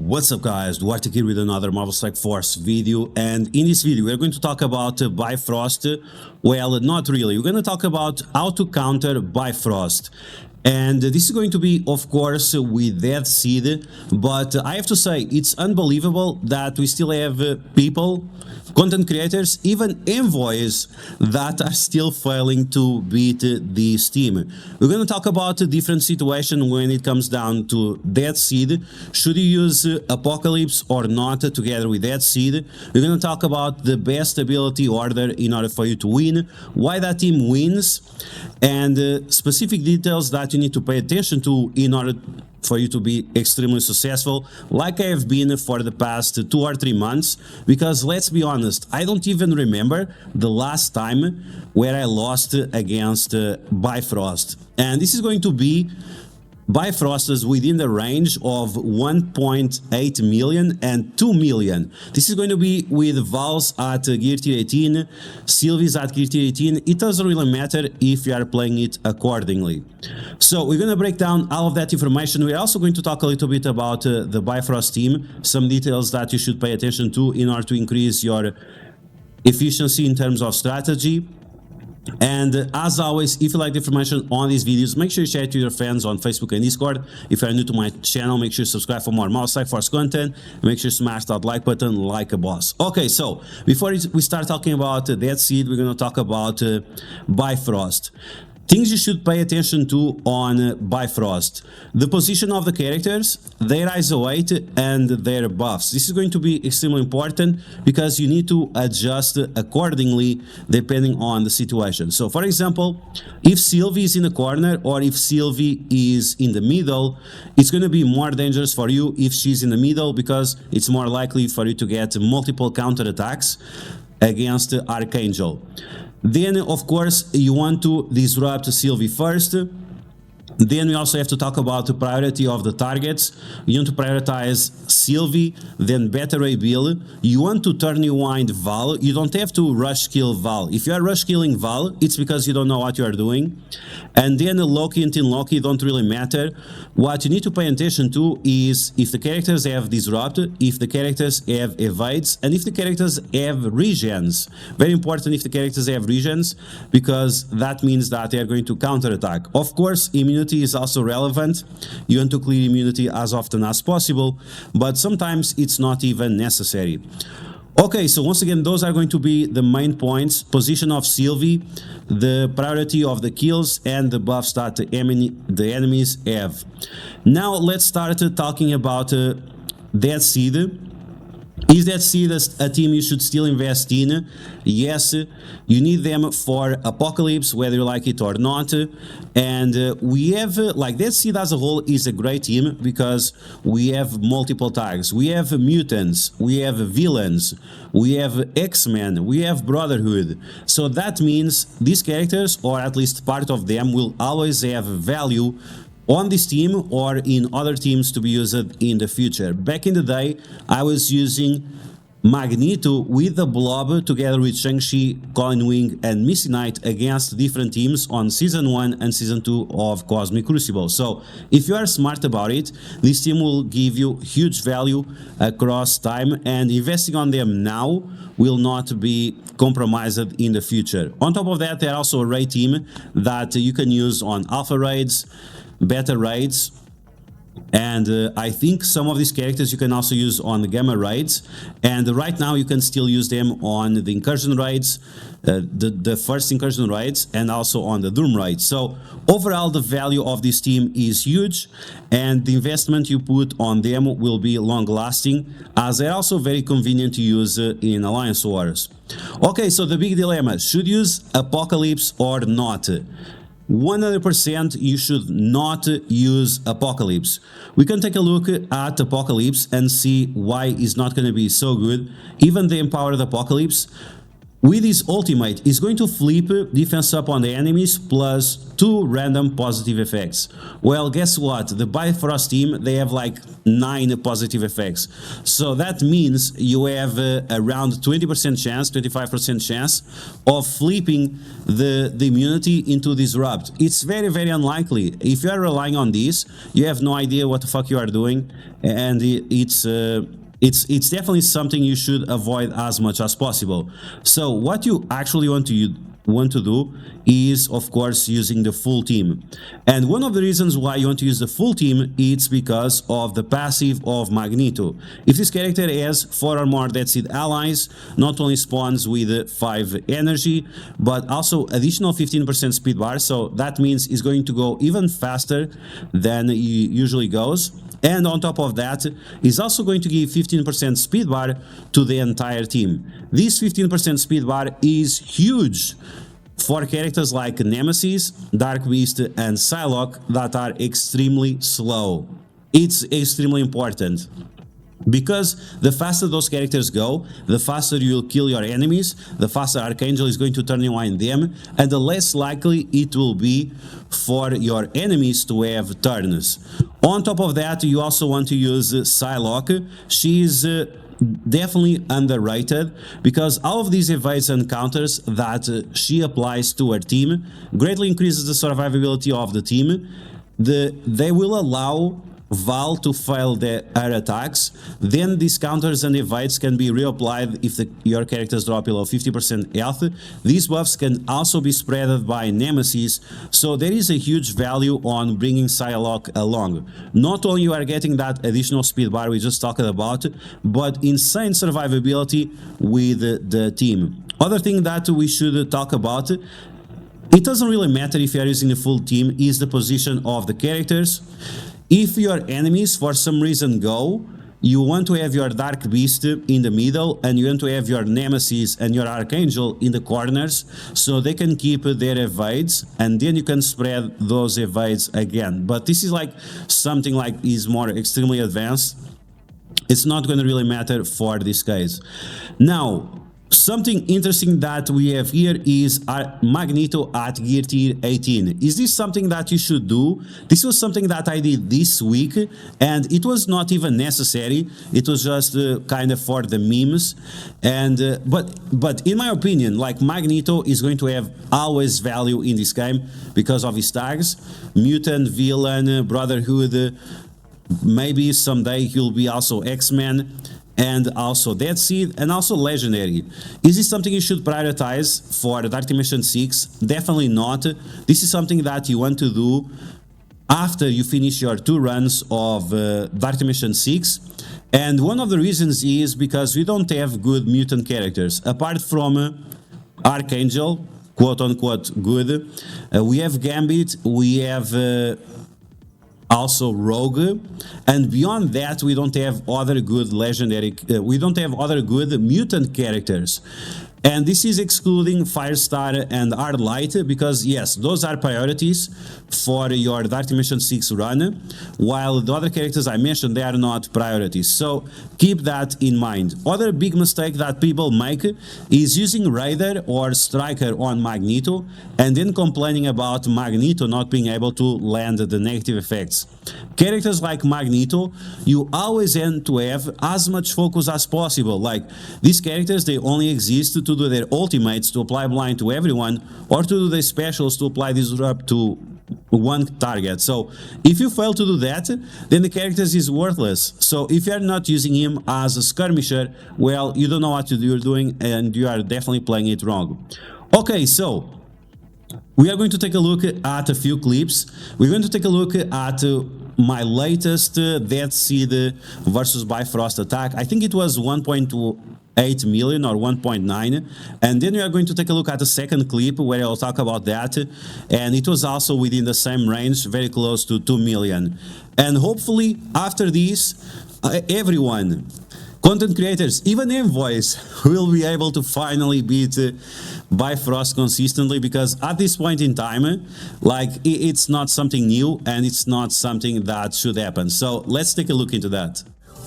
What's up guys, DuArktik here with another Marvel Strike Force video, and in this video we're going to talk about Bifrost. Well, not really, we're going to talk about how to counter Bifrost. And this is going to be, of course, with Deathseed, but I have to say, it's unbelievable that we still have people, content creators, even envoys that are still failing to beat this team. We're going to talk about a different situation when it comes down to Deathseed. Should you use Apocalypse or not together with Deathseed? We're going to talk about the best ability order in order for you to win, why that team wins, and specific details that you need to pay attention to in order for you to be extremely successful, like I have been for the past 2 or 3 months, because let's be honest, I don't even remember the last time where I lost against Bifrost. And this is going to be Bifrost is within the range of 1.8 million and 2 million. This is going to be with Vals at Gear Tier 18, Sylvie's at Gear Tier 18. It doesn't really matter if you are playing it accordingly. So we're going to break down all of that information. We're also going to talk a little bit about the Bifrost team, some details that you should pay attention to in order to increase your efficiency in terms of strategy. And as always, if you like the information on these videos, make sure you share it to your friends on Facebook and Discord. If you are new to my channel, make sure you subscribe for more Marvel Strike Force content. Make sure you smash that like button like a boss. Okay, so before we start talking about Deathseed, we're going to talk about Bifrost. Things you should pay attention to on Bifrost: the position of the characters, their ISO 8 and their buffs. This is going to be extremely important because you need to adjust accordingly depending on the situation. So for example, if Sylvie is in the corner or if Sylvie is in the middle, it's going to be more dangerous for you if she's in the middle, because it's more likely for you to get multiple counter attacks against Archangel. Then, of course, you want to disrupt Sylvie first. Then we also have to talk about the priority of the targets. You want to prioritize Sylvie, then Beta Ray Bill. You want to turn rewind Val. You don't have to rush kill Val. If you are rush killing Val, it's because you don't know what you are doing. And then Loki and Tin Loki don't really matter. What you need to pay attention to is if the characters have disrupt, if the characters have evades, and if the characters have regens. Very important if the characters have regens, because that means that they are going to counterattack. Of course, immunity is also relevant. You want to clear immunity as often as possible, but sometimes it's not even necessary. Okay, so once again, those are going to be the main points: position of Sylvie, the priority of the kills, and the buffs that the enemies have. Now let's start talking about Deathseed. Is Deathseed a team you should still invest in? Yes, you need them for Apocalypse, whether you like it or not. And we have, like, Deathseed as a whole is a great team because we have multiple tags. We have mutants, we have villains, we have X-Men, we have Brotherhood. So that means these characters, or at least part of them, will always have value on this team or in other teams to be used in the future. Back in the day, I was using Magneto with the Blob together with Shang-Chi, Colin Wing and Misty Knight against different teams on Season 1 and Season 2 of Cosmic Crucible. So if you are smart about it, this team will give you huge value across time, and investing on them now will not be compromised in the future. On top of that, they're also a raid team that you can use on Alpha raids, Beta raids, and I think some of these characters you can also use on the Gamma raids, and right now you can still use them on the Incursion raids, the first Incursion raids, and also on the Doom raids. So overall the value of this team is huge, and the investment you put on them will be long lasting, as they're also very convenient to use in Alliance Wars. Okay, so the big dilemma: should you use Apocalypse or not? 100% you should not use Apocalypse. We can take a look at Apocalypse and see why it's not going to be so good. Even the Empowered Apocalypse, with his ultimate, is going to flip defense up on the enemies plus 2 random positive effects. Well, guess what? The Bifrost team, they have like 9 positive effects. So that means you have around 20% chance, 25% chance of flipping the immunity into Disrupt. It's very, very unlikely. If you are relying on this, you have no idea what the fuck you are doing, and it's definitely something you should avoid as much as possible. So what you actually want to do is, of course, using the full team. And one of the reasons why you want to use the full team is because of the passive of Magneto. If this character has 4 or more Deathseed allies, not only spawns with 5 energy, but also additional 15% speed bar. So that means it's going to go even faster than he usually goes. And on top of that, is also going to give 15% speed bar to the entire team. This 15% speed bar is huge for characters like Nemesis, Dark Beast, and Psylocke that are extremely slow. It's extremely important, because the faster those characters go, the faster you'll kill your enemies, the faster Archangel is going to turn you on them, and the less likely it will be for your enemies to have turns. On top of that, you also want to use Psylocke. She's definitely underrated, because all of these evades and counters that she applies to her team greatly increases the survivability of the team. They will allow Val to fail her attacks, then these counters and evades can be reapplied if your characters drop below 50% health. These buffs can also be spreaded by Nemesis, so there is a huge value on bringing Psylocke along. Not only you are getting that additional speed bar we just talked about, but insane survivability with the team. Other thing that we should talk about, it doesn't really matter if you are using the full team, is the position of the characters. If your enemies for some reason go, you want to have your Dark Beast in the middle, and you want to have your Nemesis and your Archangel in the corners, so they can keep their evades, and then you can spread those evades again. But this is like something like is more extremely advanced. It's not going to really matter for this case. Now, something interesting that we have here is our Magneto at gear tier 18. Is this something that you should do? This was something that I did this week, and it was not even necessary. It was just kind of for the memes. And but in my opinion, like, Magneto is going to have always value in this game because of his tags: mutant, villain, brotherhood. Maybe someday he'll be also X-Men, and also Deathseed, and also Legendary. Is this something you should prioritize for Dark Dimension 6? Definitely not. This is something that you want to do after you finish your 2 runs of Dark Dimension 6. And one of the reasons is because we don't have good mutant characters. Apart from Archangel, quote-unquote good, we have Gambit, we have also Rogue, and beyond that we don't have other good legendary, we don't have other good mutant characters. And this is excluding Firestar and Hardlight, because yes, those are priorities for your Dark Dimension 6 run, while the other characters I mentioned, they are not priorities. So keep that in mind. Other big mistake that people make is using Raider or Striker on Magneto, and then complaining about Magneto not being able to land the negative effects. Characters like Magneto, you always want to have as much focus as possible. Like, these characters, they only exist to do their ultimates to apply blind to everyone, or to do their specials to apply disrupt to one target. So if you fail to do that, then the character is worthless. So if you are not using him as a skirmisher, well, you don't know what you're doing, and you are definitely playing it wrong. Okay, so we are going to take a look at a few clips. We're going to take a look at my latest Deathseed versus Bifrost attack. I think it was 1.8 million or 1.9, and then we are going to take a look at the second clip where I'll talk about that, and it was also within the same range, very close to 2 million. And hopefully after this, everyone, content creators, even envoys, will be able to finally beat Bifrost consistently, because at this point in time, like, it's not something new, and it's not something that should happen. So let's take a look into that.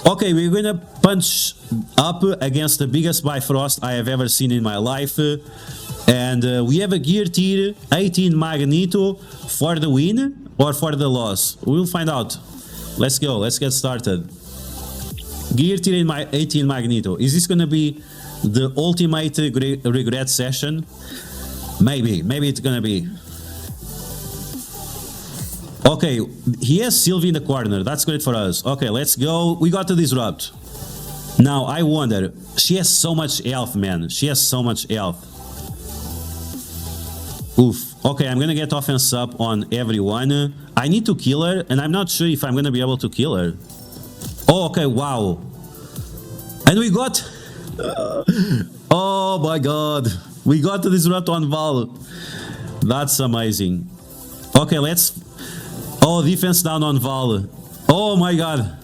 Okay, we're gonna punch up against the biggest Bifrost I have ever seen in my life. And we have a gear tier 18 Magneto for the win or for the loss. We'll find out. Let's go, let's get started. Gear tier in my 18 Magneto. Is this gonna be the ultimate regret session? Maybe it's gonna be. Okay, he has Sylvie in the corner. That's great for us. Okay, let's go. We got to disrupt. Now, I wonder. She has so much health, man. She has so much health. Oof. Okay, I'm gonna get offense up on everyone. I need to kill her, and I'm not sure if I'm gonna be able to kill her. Oh, okay, wow. And we got... oh my god. We got to disrupt on Val. That's amazing. Okay, let's... oh, defense down on Val. Oh my god.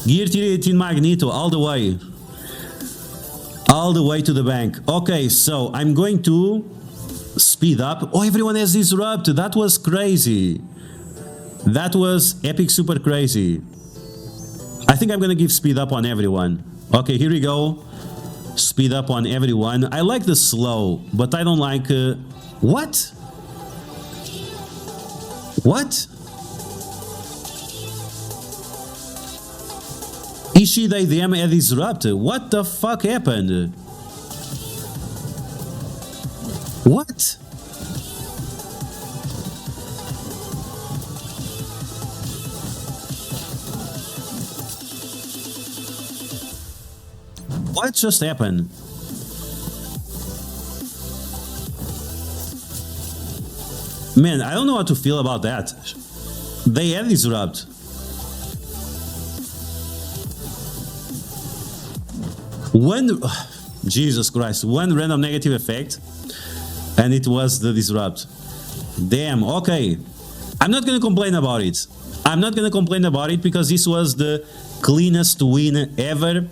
Gear tier 18 Magneto, all the way. All the way to the bank. Okay, so I'm going to speed up. Oh, everyone has disrupt. That was crazy. That was epic, super crazy. I think I'm gonna give speed up on everyone. Okay, here we go. Speed up on everyone. I like the slow, but I don't like... what? What? Ishida ADM had disrupted. What the fuck happened? What? What just happened? Man, I don't know how to feel about that. They had disrupt. One, Jesus Christ, one random negative effect, and it was the disrupt. Damn, okay. I'm not gonna complain about it. I'm not gonna complain about it because this was the cleanest win ever.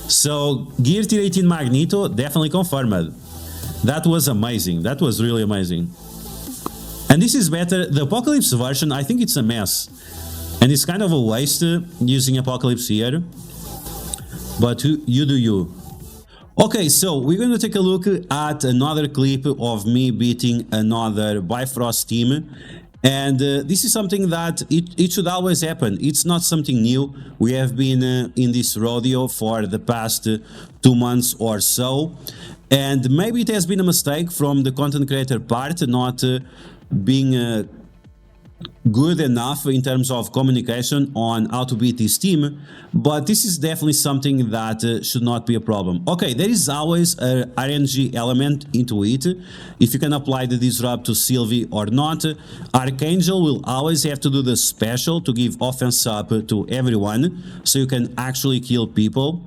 So, Gear Tier 18 Magneto definitely confirmed. That was amazing. That was really amazing. And this is better. The Apocalypse version, I think it's a mess. And it's kind of a waste using Apocalypse here. But you do you. Okay, so we're going to take a look at another clip of me beating another Bifrost team. And this is something that it should always happen. It's not something new. We have been in this rodeo for the past 2 months or so. And maybe it has been a mistake from the content creator part, not being good enough in terms of communication on how to beat this team, but this is definitely something that should not be a problem. Okay, there is always a RNG element into it, if you can apply the disrupt to Sylvie or not. Archangel will always have to do the special to give offense up to everyone, so you can actually kill people.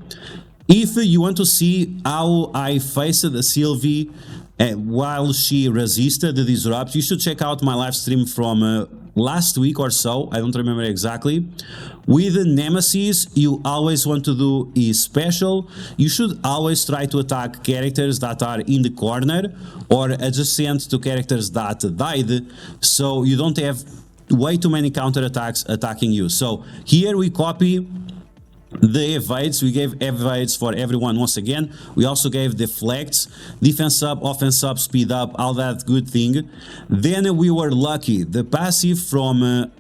If you want to see how I faced the Sylvie while she resisted the disrupt, you should check out my live stream from last week or so. I don't remember exactly. With Nemesis, you always want to do is special. You should always try to attack characters that are in the corner or adjacent to characters that died, so you don't have way too many counter attacks attacking you. So here we copy the evades. We gave evades for everyone once again. We also gave deflects, defense up, offense up, speed up, all that good thing. Then we were lucky. The passive from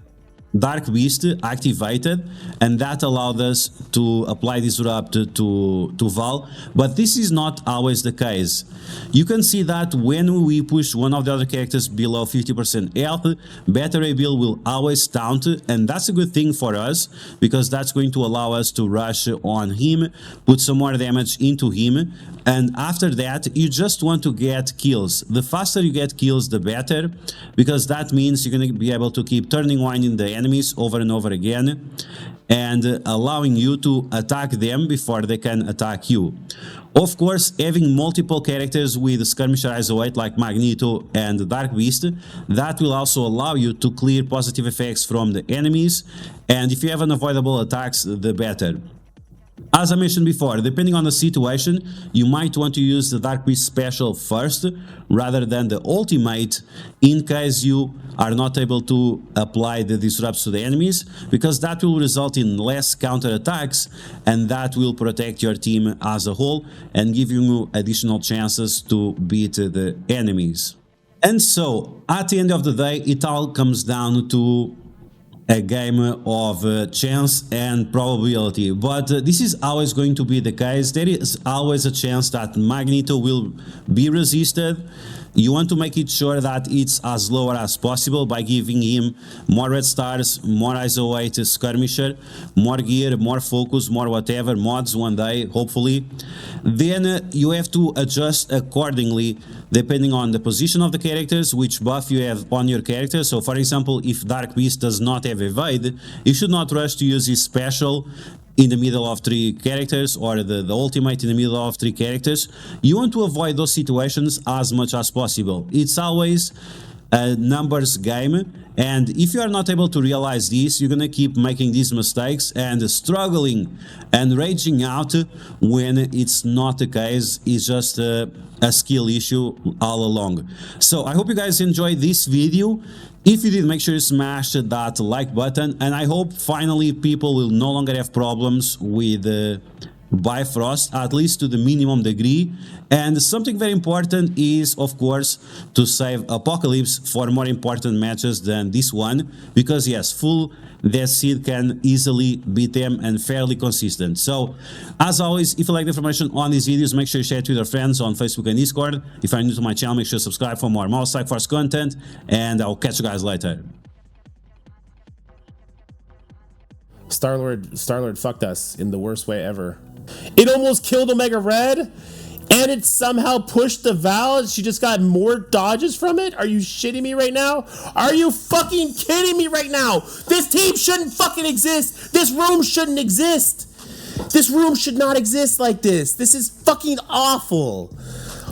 Dark Beast activated, and that allowed us to apply disrupt to Val, but this is not always the case. You can see that when we push one of the other characters below 50% health, Battery Bill will always taunt, and that's a good thing for us, because that's going to allow us to rush on him, put some more damage into him, and after that, you just want to get kills. The faster you get kills, the better, because that means you're going to be able to keep turning wine in the enemies over and over again, and allowing you to attack them before they can attack you. Of course, having multiple characters with Skirmisher ISO 8 like Magneto and Dark Beast, that will also allow you to clear positive effects from the enemies, and if you have unavoidable attacks, the better. As I mentioned before, depending on the situation, you might want to use the Dark Beast special first rather than the ultimate in case you are not able to apply the disrupts to the enemies, because that will result in less counter attacks and that will protect your team as a whole and give you additional chances to beat the enemies. And so, at the end of the day, it all comes down to a game of chance and probability, but this is always going to be the case. There is always a chance that Magneto will be resisted. You want to make it sure that it's as low as possible by giving him more red stars, more ISO 8 skirmisher, more gear, more focus, more whatever, mods one day, hopefully. Then you have to adjust accordingly depending on the position of the characters, which buff you have on your character. So for example, if Dark Beast does not have evade, you should not rush to use his special in the middle of 3 characters, or the ultimate in the middle of 3 characters. You want to avoid those situations as much as possible. It's always a numbers game, and if you are not able to realize this, you're gonna keep making these mistakes and struggling and raging out when it's not the case. It's just a skill issue all along. So I hope you guys enjoyed this video. If you did, make sure you smash that like button, and I hope finally people will no longer have problems with Bifrost, at least to the minimum degree. And something very important is, of course, to save Apocalypse for more important matches than this one, because yes, full Deathseed can easily beat them and fairly consistent. So, as always, if you like the information on these videos, make sure you share it with your friends on Facebook and Discord. If you're new to my channel, make sure to subscribe for more Mouse Strike Force content, and I'll catch you guys later. Star-Lord fucked us in the worst way ever. It almost killed Omega Red, and it somehow pushed the Val. She just got more dodges from it. Are you shitting me right now? Are you fucking kidding me right now? This team shouldn't fucking exist. This room shouldn't exist. This room should not exist like this. This is fucking awful.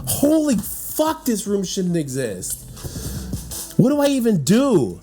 Holy fuck, this room shouldn't exist. What do I even do?